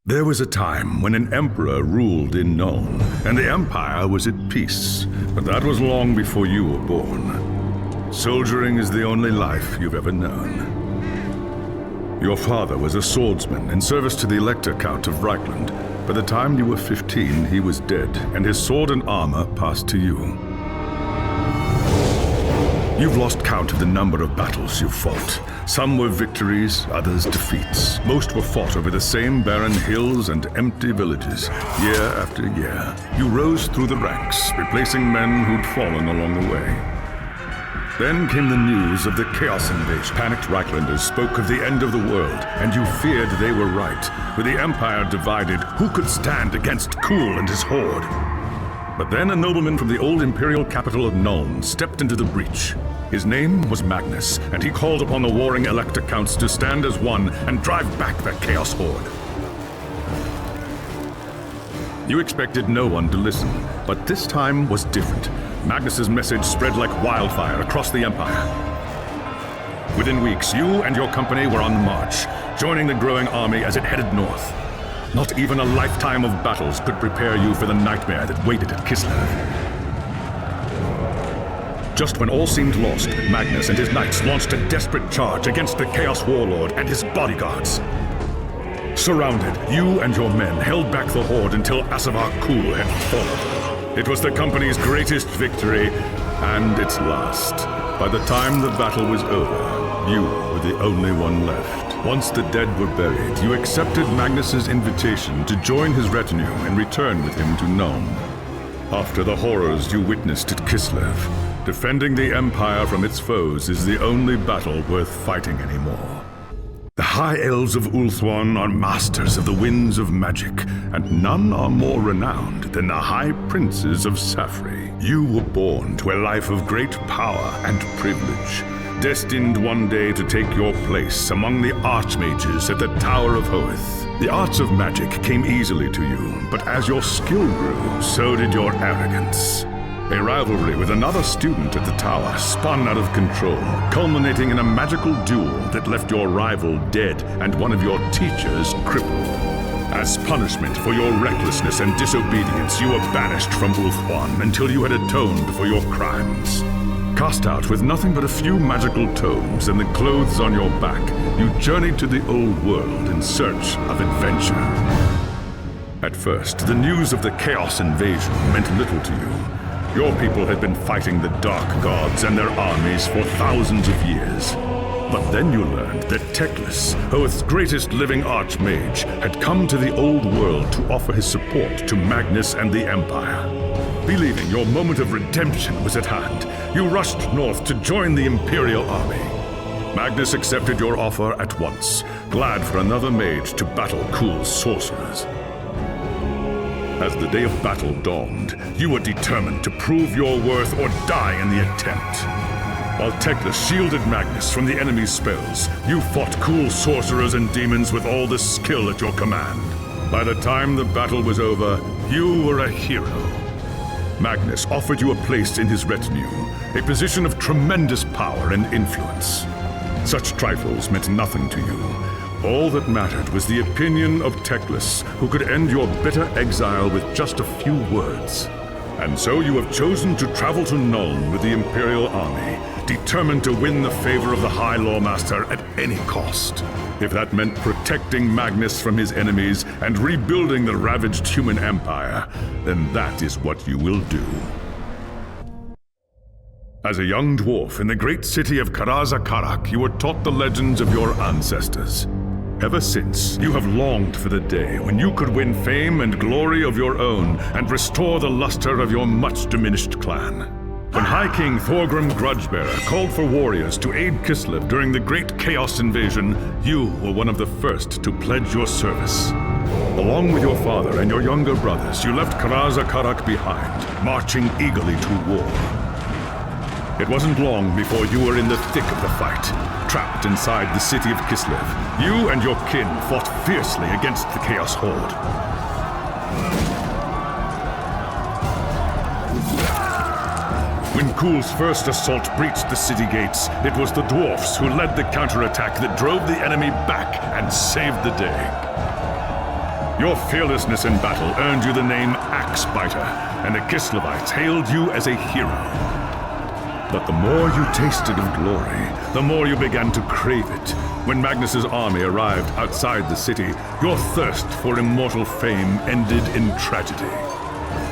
There was a time when an emperor ruled in Nuln, and the empire was at peace. But that was long before you were born. Soldiering is the only life you've ever known. Your father was a swordsman in service to the Elector Count of Reichland. By the time you were 15, he was dead, and his sword and armor passed to you. You've lost count of the number of battles you've fought. Some were victories, others defeats. Most were fought over the same barren hills and empty villages, year after year. You rose through the ranks, replacing men who'd fallen along the way. Then came the news of the Chaos Invasion. Panicked Reichlanders spoke of the end of the world, and you feared they were right. With the Empire divided, who could stand against Kuhl and his horde? But then a nobleman from the old imperial capital of Nuln stepped into the breach. His name was Magnus, and he called upon the warring Elector Counts to stand as one and drive back the Chaos Horde. You expected no one to listen, but this time was different. Magnus's message spread like wildfire across the Empire. Within weeks, you and your company were on the march, joining the growing army as it headed north. Not even a lifetime of battles could prepare you for the nightmare that waited at Kislev. Just when all seemed lost, Magnus and his knights launched a desperate charge against the Chaos Warlord and his bodyguards. Surrounded, you and your men held back the horde until Asavar Kuhl had fallen. It was the company's greatest victory, and its last. By the time the battle was over, you were the only one left. Once the dead were buried, you accepted Magnus's invitation to join his retinue and return with him to Nuln. After the horrors you witnessed at Kislev, defending the Empire from its foes is the only battle worth fighting anymore. The High Elves of Ulthuan are masters of the winds of magic, and none are more renowned than the High Princes of Safri. You were born to a life of great power and privilege, destined one day to take your place among the archmages at the Tower of Hoeth. The arts of magic came easily to you, but as your skill grew, so did your arrogance. A rivalry with another student at the tower spun out of control, culminating in a magical duel that left your rival dead and one of your teachers crippled. As punishment for your recklessness and disobedience, you were banished from Ulthuan until you had atoned for your crimes. Cast out with nothing but a few magical tomes and the clothes on your back, you journeyed to the old world in search of adventure. At first, the news of the Chaos Invasion meant little to you. Your people had been fighting the Dark Gods and their armies for thousands of years. But then you learned that Teclis, Hoeth's greatest living archmage, had come to the old world to offer his support to Magnus and the Empire. Believing your moment of redemption was at hand, you rushed north to join the Imperial army. Magnus accepted your offer at once, glad for another mage to battle Kuhl's sorcerers. As the day of battle dawned, you were determined to prove your worth or die in the attempt. While Teclis shielded Magnus from the enemy's spells, you fought Kuhl's sorcerers and demons with all the skill at your command. By the time the battle was over, you were a hero. Magnus offered you a place in his retinue, a position of tremendous power and influence. Such trifles meant nothing to you. All that mattered was the opinion of Teclis, who could end your bitter exile with just a few words. And so you have chosen to travel to Nuln with the Imperial army, determined to win the favor of the High Lawmaster at any cost. If that meant protecting Magnus from his enemies and rebuilding the ravaged human empire, then that is what you will do. As a young dwarf in the great city of Karaz-Karak, you were taught the legends of your ancestors. Ever since, you have longed for the day when you could win fame and glory of your own and restore the luster of your much-diminished clan. When High King Thorgrim Grudgebearer called for warriors to aid Kislev during the Great Chaos Invasion, you were one of the first to pledge your service. Along with your father and your younger brothers, you left Karaz-Karak behind, marching eagerly to war. It wasn't long before you were in the thick of the fight, trapped inside the city of Kislev. You and your kin fought fiercely against the Chaos Horde. When Kuhl's first assault breached the city gates, it was the dwarfs who led the counterattack that drove the enemy back and saved the day. Your fearlessness in battle earned you the name Axe-Biter, and the Kislevites hailed you as a hero. But the more you tasted of glory, the more you began to crave it. When Magnus's army arrived outside the city, your thirst for immortal fame ended in tragedy.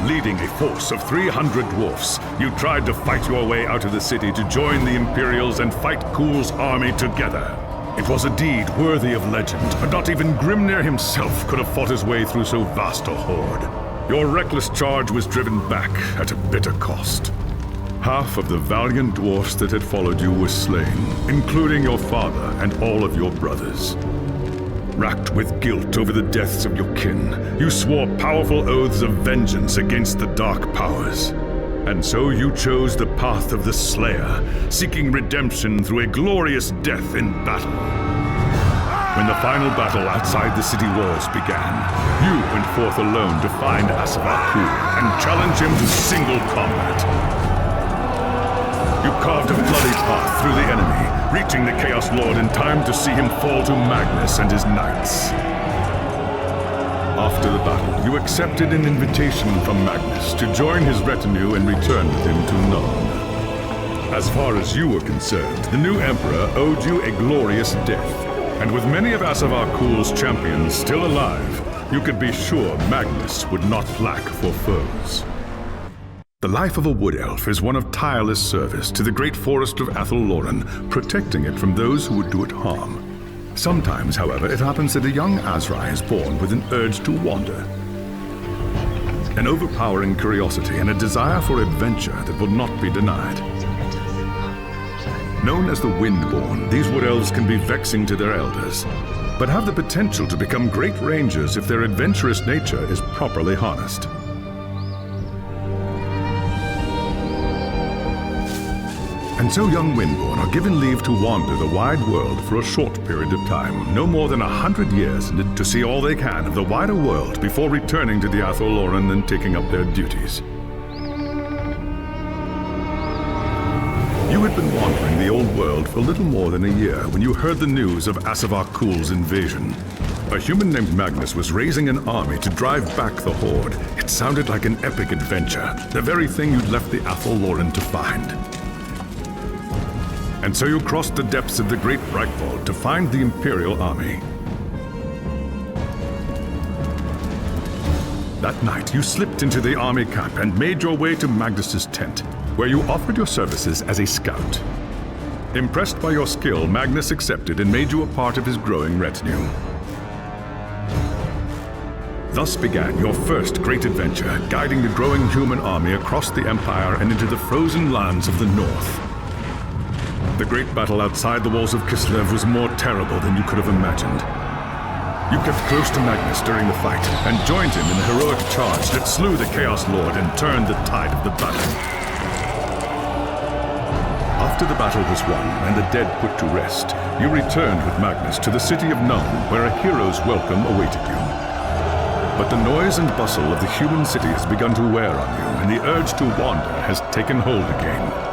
Leading a force of 300 dwarfs, you tried to fight your way out of the city to join the Imperials and fight Kuhl's army together. It was a deed worthy of legend, but not even Grimnir himself could have fought his way through so vast a horde. Your reckless charge was driven back at a bitter cost. Half of the valiant dwarfs that had followed you were slain, including your father and all of your brothers. Racked with guilt over the deaths of your kin, you swore powerful oaths of vengeance against the dark powers. And so you chose the path of the Slayer, seeking redemption through a glorious death in battle. When the final battle outside the city walls began, you went forth alone to find Asavar Kuhl and challenge him to single combat. You carved a bloody path through the enemy, reaching the Chaos Lord in time to see him fall to Magnus and his knights. After the battle, you accepted an invitation from Magnus to join his retinue and return with him to Nuln. As far as you were concerned, the new Emperor owed you a glorious death, and with many of Asavar Kuhl's champions still alive, you could be sure Magnus would not lack for foes. The life of a wood elf is one of tireless service to the great forest of Athel-Loren, protecting it from those who would do it harm. Sometimes, however, it happens that a young Azrai is born with an urge to wander. An overpowering curiosity and a desire for adventure that will not be denied. Known as the Windborn, these wood elves can be vexing to their elders, but have the potential to become great rangers if their adventurous nature is properly harnessed. And so young Windborn are given leave to wander the wide world for a short period of time, no more than 100 years, to see all they can of the wider world before returning to the Athel-Loren and taking up their duties. You had been wandering the old world for little more than a year when you heard the news of Asavar Kuhl's invasion. A human named Magnus was raising an army to drive back the horde. It sounded like an epic adventure, the very thing you'd left the Athel-Loren to find. And so you crossed the depths of the Great Breitwald to find the Imperial army. That night, you slipped into the army camp and made your way to Magnus's tent, where you offered your services as a scout. Impressed by your skill, Magnus accepted and made you a part of his growing retinue. Thus began your first great adventure, guiding the growing human army across the Empire and into the frozen lands of the North. The great battle outside the walls of Kislev was more terrible than you could have imagined. You kept close to Magnus during the fight and joined him in the heroic charge that slew the Chaos Lord and turned the tide of the battle. After the battle was won and the dead put to rest, you returned with Magnus to the city of Nuln, where a hero's welcome awaited you. But the noise and bustle of the human city has begun to wear on you, and the urge to wander has taken hold again.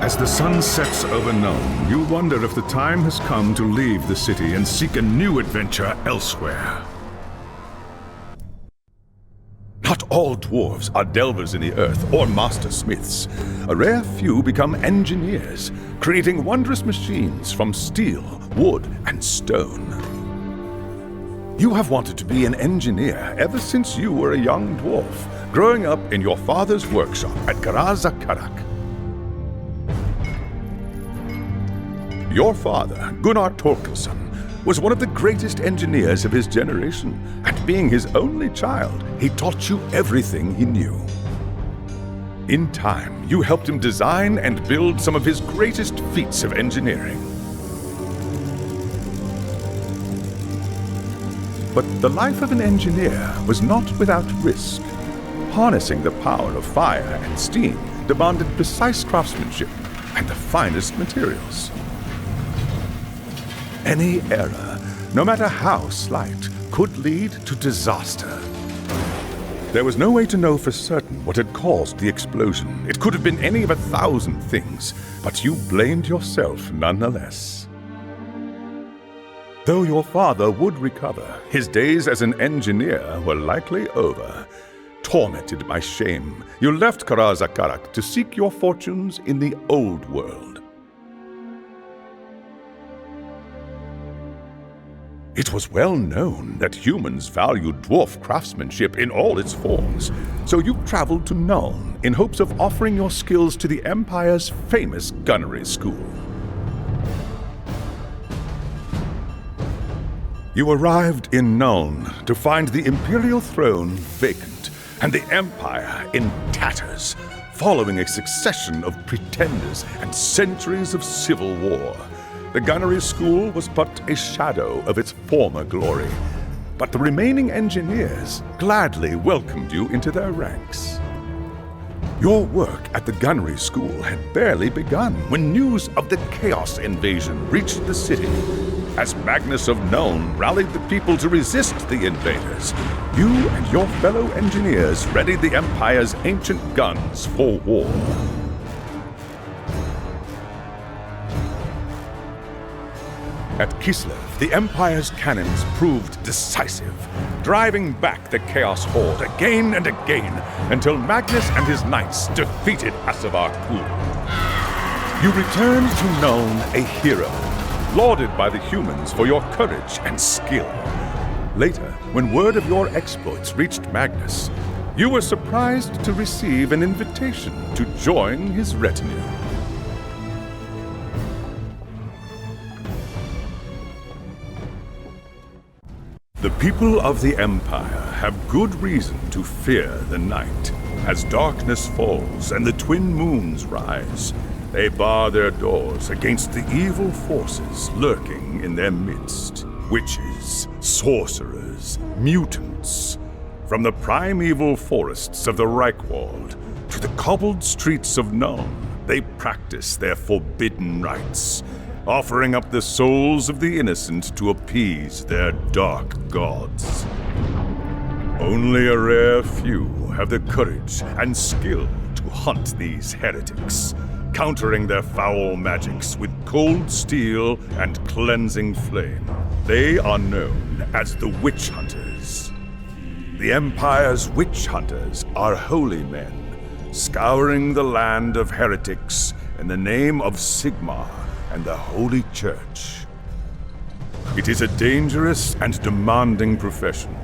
As the sun sets over Nuln, you wonder if the time has come to leave the city and seek a new adventure elsewhere. Not all dwarves are delvers in the earth or master smiths. A rare few become engineers, creating wondrous machines from steel, wood, and stone. You have wanted to be an engineer ever since you were a young dwarf, growing up in your father's workshop at Garazakarak. Your father, Gunnar Torkelson, was one of the greatest engineers of his generation, and being his only child, he taught you everything he knew. In time, you helped him design and build some of his greatest feats of engineering. But the life of an engineer was not without risk. Harnessing the power of fire and steam demanded precise craftsmanship and the finest materials. Any error, no matter how slight, could lead to disaster. There was no way to know for certain what had caused the explosion. It could have been any of 1,000 things, but you blamed yourself nonetheless. Though your father would recover, his days as an engineer were likely over. Tormented by shame, you left Karazakarak to seek your fortunes in the old world. It was well known that humans valued dwarf craftsmanship in all its forms, so you traveled to Nuln in hopes of offering your skills to the Empire's famous gunnery school. You arrived in Nuln to find the Imperial throne vacant and the Empire in tatters, following a succession of pretenders and centuries of civil war. The gunnery school was but a shadow of its former glory, but the remaining engineers gladly welcomed you into their ranks. Your work at the gunnery school had barely begun when news of the Chaos invasion reached the city. As Magnus of Nuln rallied the people to resist the invaders, you and your fellow engineers readied the Empire's ancient guns for war. At Kislev, the Empire's cannons proved decisive, driving back the Chaos Horde again and again until Magnus and his knights defeated Asavar Kul. You returned to Nuln a hero, lauded by the humans for your courage and skill. Later, when word of your exploits reached Magnus, you were surprised to receive an invitation to join his retinue. The people of the Empire have good reason to fear the night. As darkness falls and the twin moons rise, they bar their doors against the evil forces lurking in their midst. Witches, sorcerers, mutants. From the primeval forests of the Reichwald to the cobbled streets of Nuln, they practice their forbidden rites, offering up the souls of the innocent to appease their dark gods. Only a rare few have the courage and skill to hunt these heretics, countering their foul magics with cold steel and cleansing flame. They are known as the Witch Hunters. The Empire's Witch Hunters are holy men, scouring the land of heretics in the name of Sigmar and the Holy Church. It is a dangerous and demanding profession,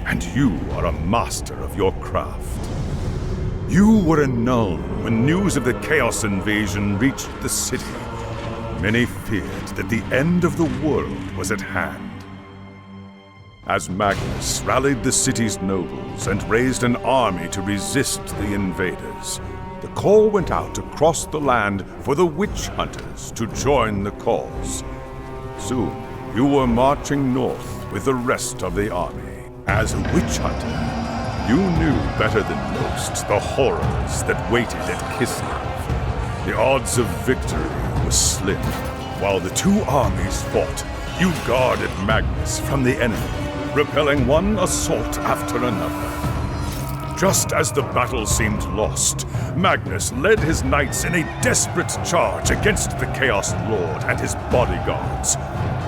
and you are a master of your craft. You were in Nuln when news of the Chaos invasion reached the city. Many feared that the end of the world was at hand. As Magnus rallied the city's nobles and raised an army to resist the invaders, the call went out across the land for the Witch Hunters to join the cause. Soon, you were marching north with the rest of the army. As a witch hunter, you knew better than most the horrors that waited at Kislev. The odds of victory were slim. While the two armies fought, you guarded Magnus from the enemy, repelling one assault after another. Just as the battle seemed lost, Magnus led his knights in a desperate charge against the Chaos Lord and his bodyguards.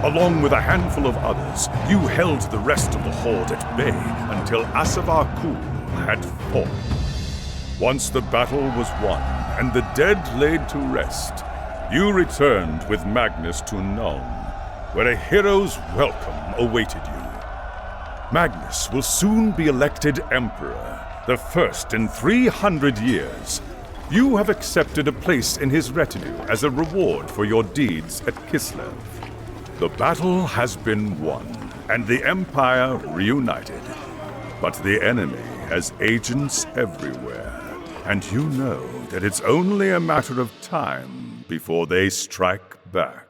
Along with a handful of others, you held the rest of the Horde at bay until Asavar Kul had fallen. Once the battle was won and the dead laid to rest, you returned with Magnus to Nuln, where a hero's welcome awaited you. Magnus will soon be elected Emperor, the first in 300 years. You have accepted a place in his retinue as a reward for your deeds at Kislev. The battle has been won, and the Empire reunited. But the enemy has agents everywhere, and you know that it's only a matter of time before they strike back.